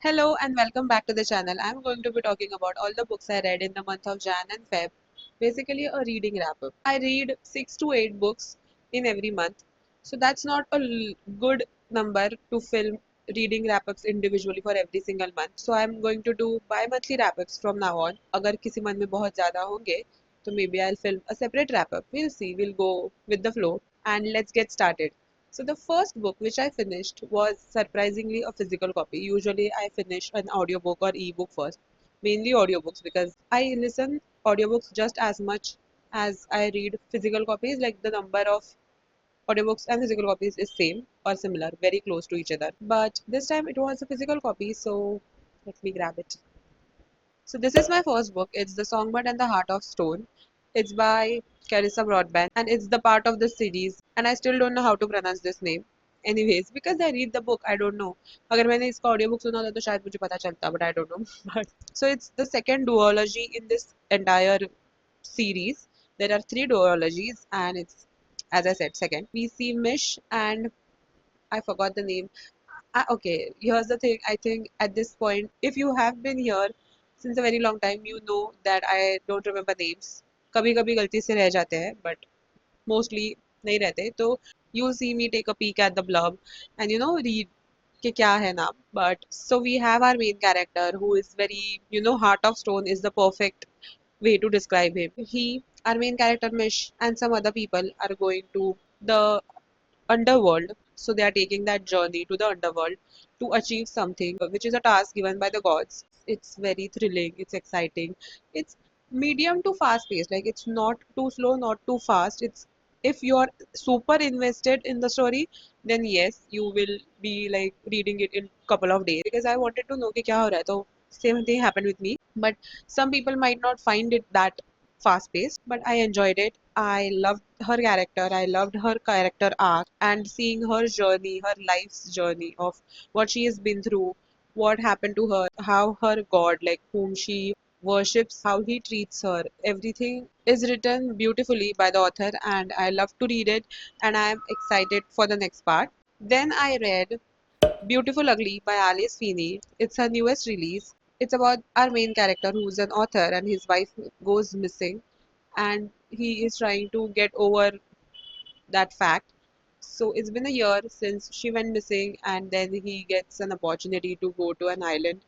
Hello and welcome back to the channel. I'm going to be talking about all the books I read in the month of Jan and Feb. Basically, a reading wrap up. I read 6 to 8 books in every month. So that's not a good number to film reading wrap ups individually for every single month. So I'm going to do bi-monthly wrap ups from now on. अगर किसी month में बहुत ज़्यादा होंगे तो maybe I'll film a separate wrap up. We'll see. We'll go with the flow and let's get started. So the first book which I finished was surprisingly a physical copy. Usually I finish an audiobook or ebook first, mainly audiobooks because I listen audiobooks just as much as I read physical copies. Like the number of audiobooks and physical copies is same or similar, very close to each other. But this time it was a physical copy, so let me grab it. So this is my first book. It's The Songbird and the Heart of Stone. It's by Carissa Broadbent and it's the part of the series. And I still don't know how to pronounce this name. Anyways, because I read the book, I don't know. अगर मैंने इसका audio book सुना होता तो शायद मुझे पता चलता, but I don't know. But so it's the second duology in this entire series. There are 3 duologies, and it's, as I said, second. We see Mish and I forgot the name. Okay, here's the thing. I think at this point, if you have been here since a very long time, you know that I don't remember names. कभी कभी गलती से रह जाते हैं, but mostly नहीं रहते. तो you see me take a peek at the blurb and read कि क्या है नाम. But so we have our main character who is very, heart of stone is the perfect way to describe him. Our main character Mish, and some other people are going to the underworld. So they are taking that journey to the underworld to achieve something, which is a task given by the gods. It's very thrilling, it's exciting, it's medium to fast paced. Like it's not too slow, not too fast. It's if you're super invested in the story, then yes, you will be like reading it in couple of days. Because I wanted to know कि क्या हो रहा है, तो same thing happened with me. But some people might not find it that fast paced, but I enjoyed it. I loved her character, I loved her character arc, and seeing her journey, her life's journey of what she has been through, what happened to her, how her god, like whom she worships, how he treats her. Everything is written beautifully by the author, and I love to read it, and I am excited for the next part. Then I read Beautiful Ugly by Alice Feeney. It's her newest release. It's about our main character who's an author and his wife goes missing, and he is trying to get over that fact. So it's been a year since she went missing, and then he gets an opportunity to go to an island.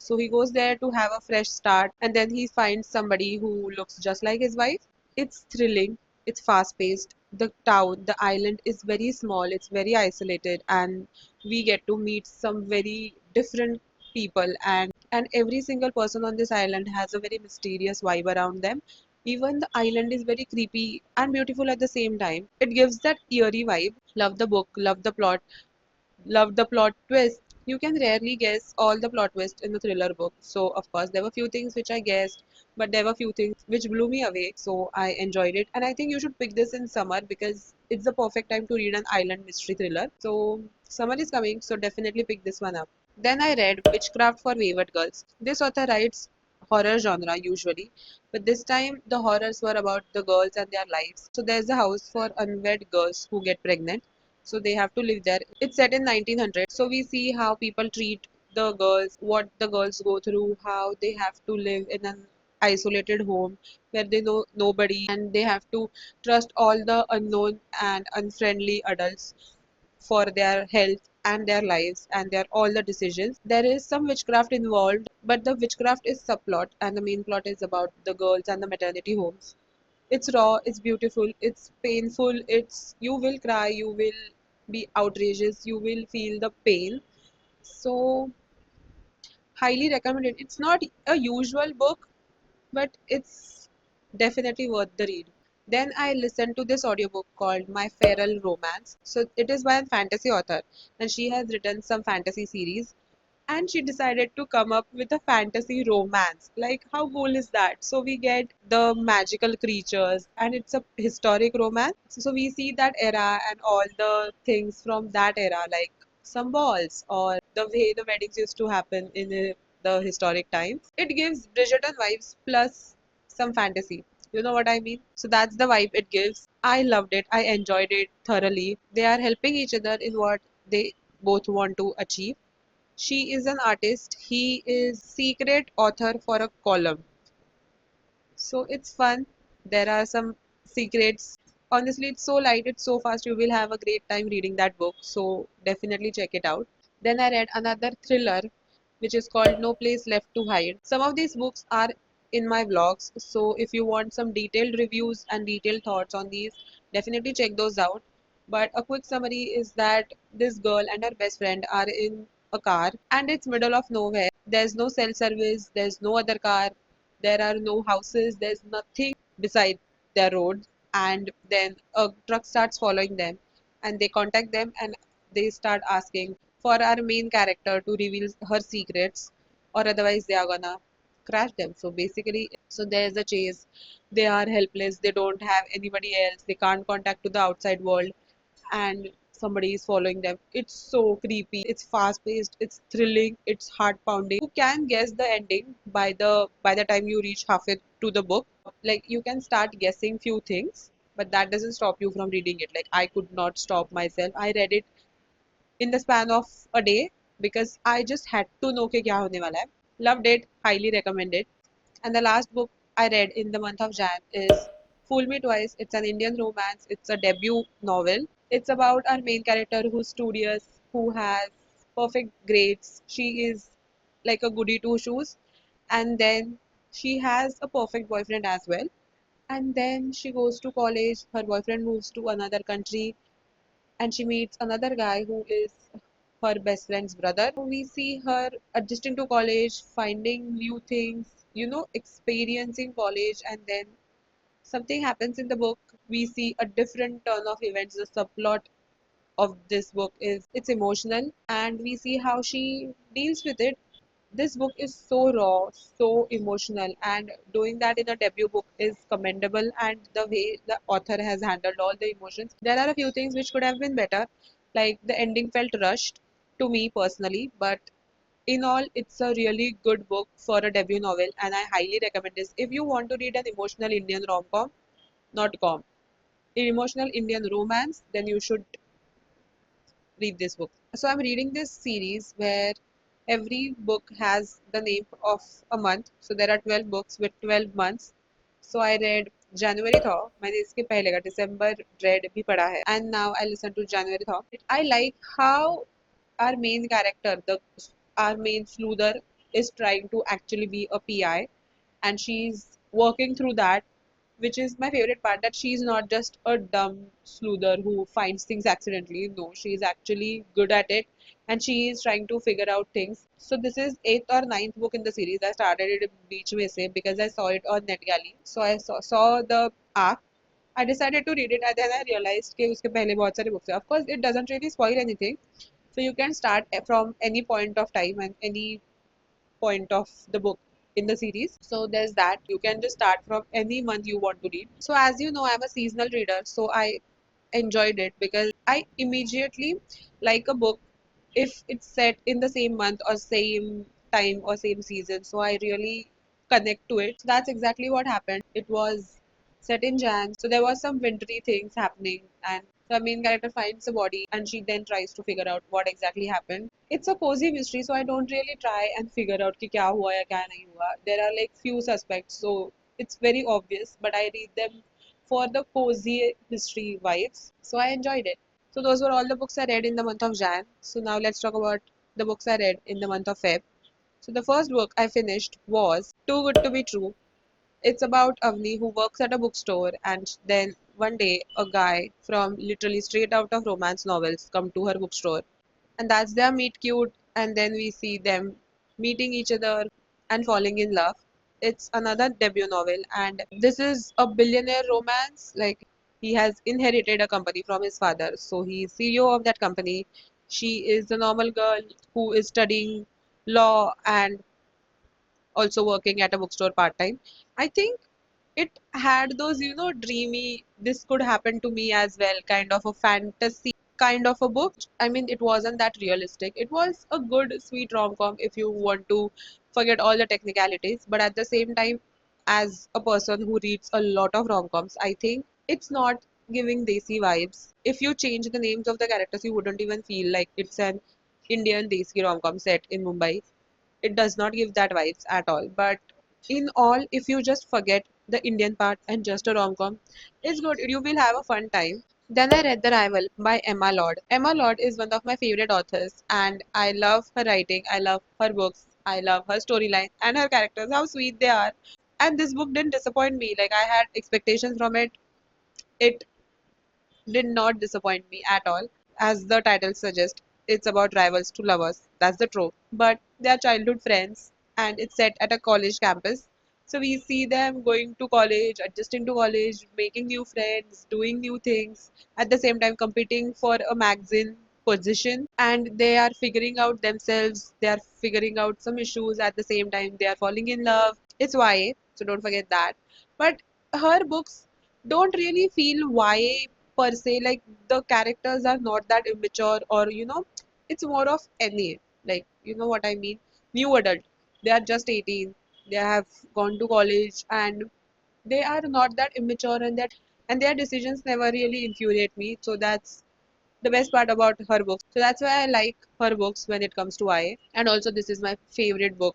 So he goes there to have a fresh start, and then he finds somebody who looks just like his wife. It's thrilling, it's fast paced. The town, the island is very small, it's very isolated, and we get to meet some very different people, and every single person on this island has a very mysterious vibe around them. Even the island is very creepy and beautiful at the same time. It gives that eerie vibe. Love the book, love the plot twist. You can rarely guess all the plot twists in the thriller book. So, of course, there were few things which I guessed, but there were few things which blew me away. So, I enjoyed it. And I think you should pick this in summer because it's the perfect time to read an island mystery thriller. So, summer is coming, so definitely pick this one up. Then I read Witchcraft for Wayward Girls. This author writes horror genre usually, but this time the horrors were about the girls and their lives. So there's a house for unwed girls who get pregnant, so they have to live there. It's set in 1900, so we see how people treat the girls, what the girls go through, how they have to live in an isolated home where they know nobody, and they have to trust all the unknown and unfriendly adults for their health and their lives and their all the decisions. There is some witchcraft involved, but the witchcraft is subplot, and the main plot is about the girls and the maternity homes. It's raw, it's beautiful, it's painful, it's you will cry, you will be outrageous, you will feel the pain. So highly recommended. It's not a usual book, but it's definitely worth the read. Then I listened to this audiobook called My Feral Romance. So it is by a fantasy author, and she has written some fantasy series, and she decided to come up with a fantasy romance. Like, how cool is that? So we get the magical creatures, and it's a historic romance. So we see that era and all the things from that era, like some balls or the way the weddings used to happen in the historic times. It gives Bridgerton vibes plus some fantasy. You know what I mean? So that's the vibe it gives. I loved it. I enjoyed it thoroughly. They are helping each other in what they both want to achieve. She is an artist. He is secret author for a column. So it's fun. There are some secrets. Honestly, it's so light, it's so fast. You will have a great time reading that book. So definitely check it out. Then I read another thriller, which is called No Place Left to Hide. Some of these books are in my vlogs. So if you want some detailed reviews and detailed thoughts on these, definitely check those out. But a quick summary is that this girl and her best friend are in a car and it's middle of nowhere. There's no cell service, there's no other car, there are no houses, there's nothing beside their road. And then a truck starts following them and they contact them and they start asking for our main character to reveal her secrets or otherwise they are gonna crash them. So basically, so there's a chase. They are helpless, they don't have anybody else, they can't contact to the outside world and somebody is following them. It's so creepy. It's fast paced. It's thrilling. It's heart pounding. You can guess the ending by the time you reach halfway to the book. Like you can start guessing few things, but that doesn't stop you from reading it. Like I could not stop myself. I read it in the span of a day because I just had to know कि क्या होने वाला है. Loved it. Highly recommended. And the last book I read in the month of Jan is Fool Me Twice. It's an Indian romance. It's a debut novel. It's about our main character who's studious, who has perfect grades. She is like a goody two shoes. And then she has a perfect boyfriend as well. And then she goes to college. Her boyfriend moves to another country and she meets another guy who is her best friend's brother. We see her adjusting to college, finding new things, experiencing college, and then something happens in the book. We see a different turn of events. The subplot of this book is it's emotional, and we see how she deals with it. This book is so raw, so emotional, and doing that in a debut book is commendable. And the way the author has handled all the emotions, there are a few things which could have been better, like the ending felt rushed to me personally, but in all, it's a really good book for a debut novel, and I highly recommend this. If you want to read an emotional Indian rom-com, not com, emotional Indian romance, then you should read this book. So I'm reading this series where every book has the name of a month. So there are 12 books with 12 months. So I read January था मैंने इसके पहले का December read भी पढ़ा है and now I listen to January था. I like how our main character, the our main sleuther, is trying to actually be a PI and she's working through that, which is my favorite part, that she's not just a dumb sleuther who finds things accidentally. No, she's actually good at it and she is trying to figure out things. So this is eighth or ninth book in the series. I started it beach में से because I saw it on NetGalley. So I saw the arc. I decided to read it and then I realized कि उसके पहले बहुत सारे books हैं. Of course, it doesn't really spoil anything. So you can start from any point of time and any point of the book in the series. So there's that. You can just start from any month you want to read. So as you know, I'm a seasonal reader, so I enjoyed it because I immediately like a book if it's set in the same month or same time or same season. So I really connect to it. So that's exactly what happened. It was set in Jan, so there was some wintry things happening, and the main character finds a body, and she then tries to figure out what exactly happened. It's a cozy mystery, so I don't really try and figure out कि क्या हुआ या क्या नहीं हुआ. There are like few suspects, so it's very obvious, but I read them for the cozy mystery vibes. So I enjoyed it. So those were all the books I read in the month of Jan. So now let's talk about the books I read in the month of Feb. So the first book I finished was Too Good to Be True. It's about Avni who works at a bookstore and then one day a guy from literally straight out of romance novels come to her bookstore and that's their meet cute and then we see them meeting each other and falling in love. It's another debut novel and this is a billionaire romance. Like he has inherited a company from his father, so he's CEO of that company. She is a normal girl who is studying law and also working at a bookstore part time. I think it had those, dreamy, this could happen to me as well, kind of a fantasy kind of a book. I mean, it wasn't that realistic. It was a good, sweet rom com if you want to forget all the technicalities. But at the same time, as a person who reads a lot of rom coms, I think it's not giving desi vibes. If you change the names of the characters, you wouldn't even feel like it's an Indian desi rom-com set in Mumbai. It does not give that vibes at all. But in all, if you just forget the Indian part and just a rom-com, it's good. You will have a fun time. Then I read The Rival by Emma Lord. Emma Lord is one of my favorite authors, and I love her writing. I love her books. I love her storyline and her characters, how sweet they are. And this book didn't disappoint me. Like I had expectations from it. It did not disappoint me at all. As the title suggests, it's about rivals to lovers. That's the trope. But they are childhood friends and it's set at a college campus. So we see them going to college, adjusting to college, making new friends, doing new things, at the same time competing for a magazine position, and they are figuring out themselves, they are figuring out some issues at the same time, they are falling in love. It's YA, so don't forget that. But her books don't really feel YA per se. Like the characters are not that immature, or it's more of NA. Like you know what I mean? New adult. They are just 18. They have gone to college and they are not that immature, and their decisions never really infuriate me. So that's the best part about her books. So that's why I like her books when it comes to YA. And also this is my favorite book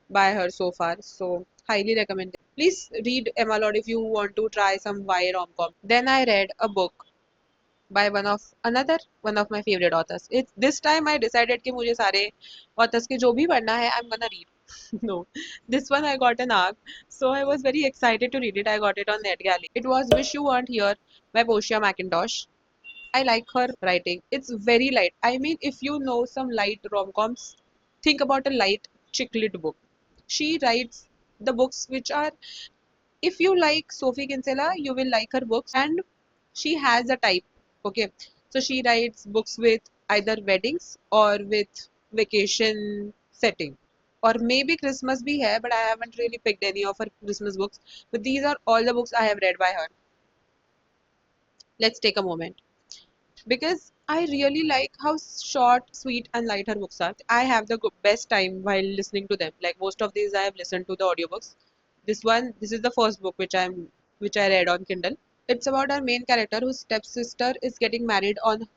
by her so far. So highly recommend it. Please read Emma Lord if you want to try some YA rom-com. Then I read a book by one of my favorite authors. It this time I decided कि मुझे सारे authors के जो भी पढ़ना है I'm gonna read. No, this one I got an arc, so I was very excited to read it. I got it on NetGalley. It was Wish You Weren't Here by Portia McIntosh. I like her writing. It's very light. I mean, if you know some light rom-coms, think about a light chick lit book. She writes the books which are, if you like Sophie Kinsella, you will like her books, and she has a type. Okay, so she writes books with either weddings or with vacation setting, or maybe Christmas bhi hai, but I haven't really picked any of her Christmas books. But these are all the books I have read by her. Let's take a moment because I really like how short, sweet, and light her books are. I have the best time while listening to them. Like most of these, I have listened to the audiobooks. This is the first book which I read on Kindle. It's about our main character whose stepsister is getting married on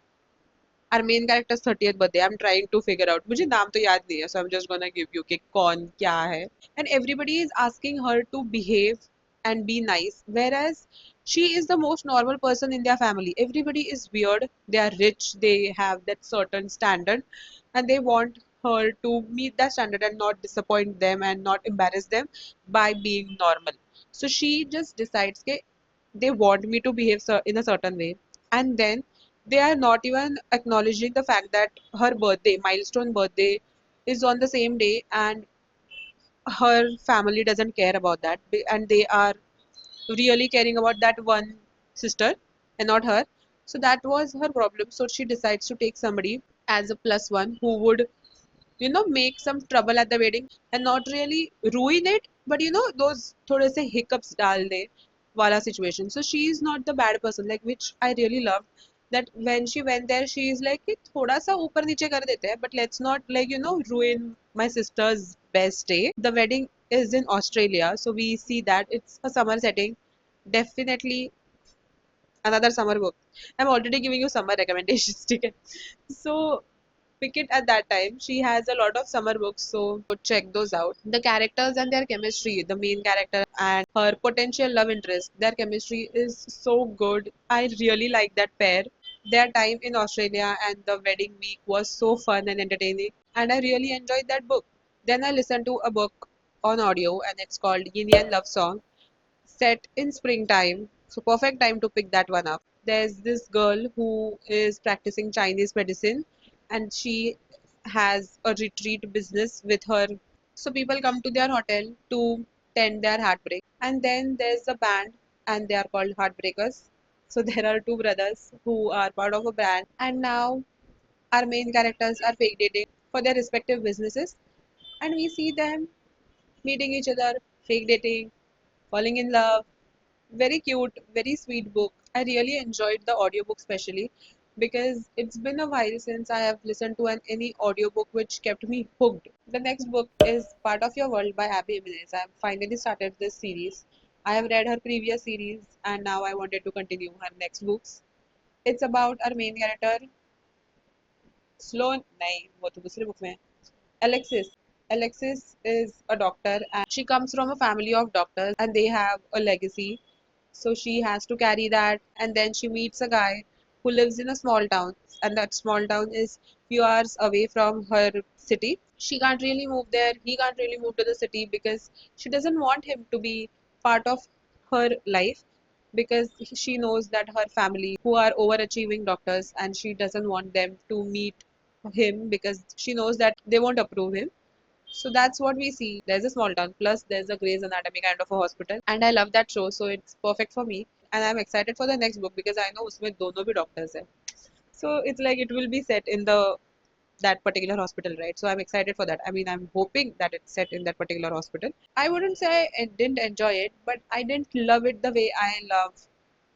our main character's 30th birthday. I'm trying to figure out. मुझे नाम तो याद नहीं है, so I'm just gonna give you कि कौन क्या है. And everybody is asking her to behave and be nice, whereas she is the most normal person in their family. Everybody is weird. They are rich. They have that certain standard, and they want her to meet that standard and not disappoint them and not embarrass them by being normal. So she just decides that they want me to behave in a certain way, and then they are not even acknowledging the fact that her birthday, milestone birthday, is on the same day, and her family doesn't care about that, and they are really caring about that one sister and not her. So that was her problem. So she decides to take somebody as a plus one who would make some trouble at the wedding and not really ruin it, but those thode se hiccups dal de wala situation. So she is not the bad person, like, which I really loved, that when she went there she is like कि थोड़ा सा ऊपर नीचे कर देते हैं, but let's not, like, ruin my sister's best day. The wedding is in Australia, so we see that it's a summer setting. Definitely another summer book. I'm already giving you summer recommendations. Okay? So pick it at that time. She has a lot of summer books, so check those out. The characters and their chemistry, the main character and her potential love interest, their chemistry is so good. I really like that pair. Their time in Australia and the wedding week was so fun and entertaining, and I really enjoyed that book. Then I listened to a book on audio, and it's called Yin Yang Love Song, set in springtime. So perfect time to pick that one up. There's this girl who is practicing Chinese medicine, and she has a retreat business with her. So people come to their hotel to tend their heartbreak. And then there's a band, and they are called Heartbreakers. So there are two brothers who are part of a band, and now our main characters are fake dating for their respective businesses, and we see them meeting each other, fake dating, falling in love. Very cute, very sweet book. I really enjoyed the audiobook especially because it's been a while since I have listened to any audiobook which kept me hooked. The next book is Part of Your World by Abby Jimenez. I have finally started this series. I have read her previous series and now I wanted to continue her next books. It's about our main character Sloan नहीं वो तो दूसरे book में है. Alexis. Alexis is a doctor and she comes from a family of doctors and they have a legacy. So she has to carry that, and then she meets a guy who lives in a small town, and that small town is few hours away from her city. She can't really move there. He can't really move to the city because she doesn't want him to be part of her life because she knows that her family who are overachieving doctors and she doesn't want them to meet him because she knows that they won't approve him. So that's what we see. There's a small town, plus there's a Grey's Anatomy kind of a hospital, and I love that show, so it's perfect for me. And I'm excited for the next book because I know उसमें दोनों भी doctors हैं. So it's like it will be set in the that particular hospital, right? So I'm excited for that. I mean, I'm hoping that it's set in that particular hospital. I wouldn't say I didn't enjoy it, but I didn't love it the way I love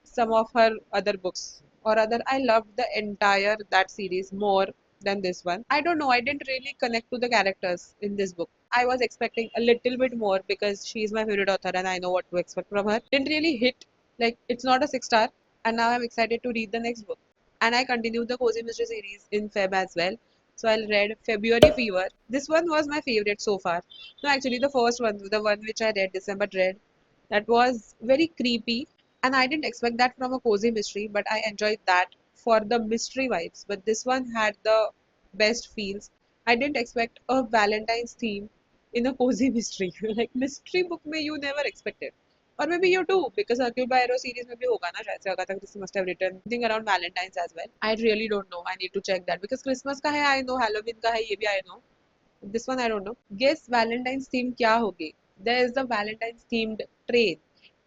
some of her other books. Or rather, I loved the entire that series more than this one. I don't know, I didn't really connect to the characters in this book. I was expecting a little bit more because she is my favorite author and I know what to expect from her. Didn't really hit, like, it's not a 6 star, and now I'm excited to read the next book. And I continued the Cozy Mystery series in Feb as well. So I read February Fever. This one was my favorite so far. No, actually, the first one, the one which I read, December Dread, that was very creepy. And I didn't expect that from a cozy mystery, but I enjoyed that for the mystery vibes. But this one had the best feels. I didn't expect a Valentine's theme in a cozy mystery. Like mystery book में you never expected. Or maybe you do, because Hercule Poirot series में भी होगा ना शायद से Agatha Christie must have written something around Valentine's as well. I really don't know. I need to check that because Christmas का है I know, Halloween का है ये भी I know. This one I don't know. Guess Valentine's theme क्या होगी? There is a Valentine's themed train,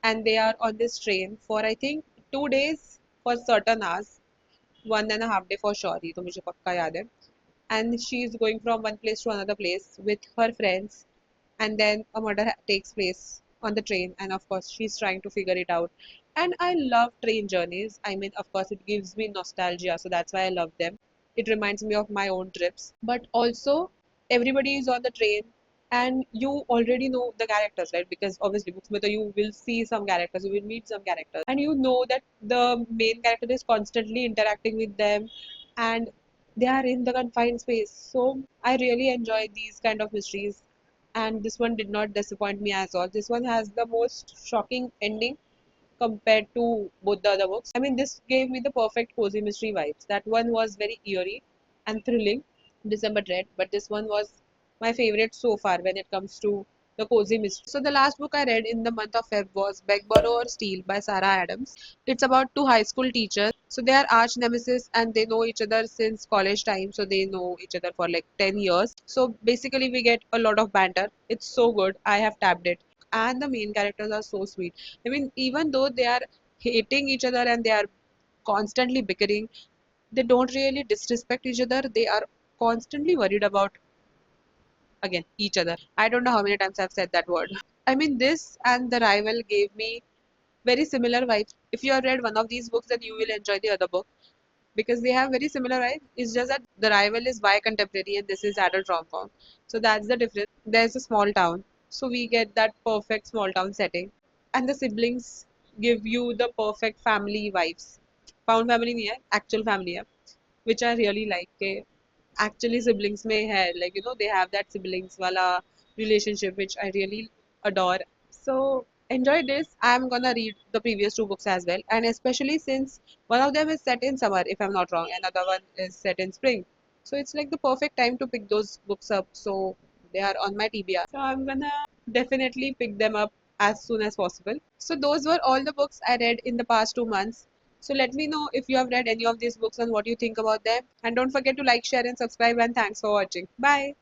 and they are on this train for I think 2 days for certain hours, 1.5 day for sure. ये तो मुझे पक्का याद है. And she is going from one place to another place with her friends, and then a murder takes place on the train, and of course she's trying to figure it out. And I love train journeys. I mean, of course it gives me nostalgia, so that's why I love them. It reminds me of my own trips, but also everybody is on the train and you already know the characters, right? Because obviously books mein to you will see some characters, you will meet some characters, and you know that the main character is constantly interacting with them, and they are in the confined space. So I really enjoy these kind of mysteries, and this one did not disappoint me as all. This one has the most shocking ending compared to both the other books. I mean, this gave me the perfect cozy mystery vibes. That one was very eerie and thrilling, December Dread, but this one was my favorite so far when it comes to the cozy mystery. So the last book I read in the month of Feb was Beg, Borrow or Steal by Sarah Adams. It's about two high school teachers. So they are arch nemesis and they know each other since college time. So they know each other for like 10 years. So basically we get a lot of banter. It's so good. I have tapped it. And the main characters are so sweet. I mean, even though they are hating each other and they are constantly bickering, they don't really disrespect each other. They are constantly worried about, again, each other. I don't know how many times I've said that word. I mean, this and The Rival gave me very similar vibes. If you have read one of these books, then you will enjoy the other book because they have very similar vibes. It's just that The Rival is by contemporary and this is adult rom-com. So that's the difference. There's a small town, so we get that perfect small town setting, and the siblings give you the perfect family vibes. Found family नहीं है, actual family है, which I really like. के actually siblings में है, like you know they have that siblings वाला relationship which I really adore. So enjoy this. I'm gonna read the previous two books as well, and especially since one of them is set in summer, if I'm not wrong, another one is set in spring. So it's like the perfect time to pick those books up. So they are on my TBR. So I'm gonna definitely pick them up as soon as possible. So those were all the books I read in the past 2 months. So let me know if you have read any of these books and what you think about them. And don't forget to like, share, and subscribe. And thanks for watching. Bye.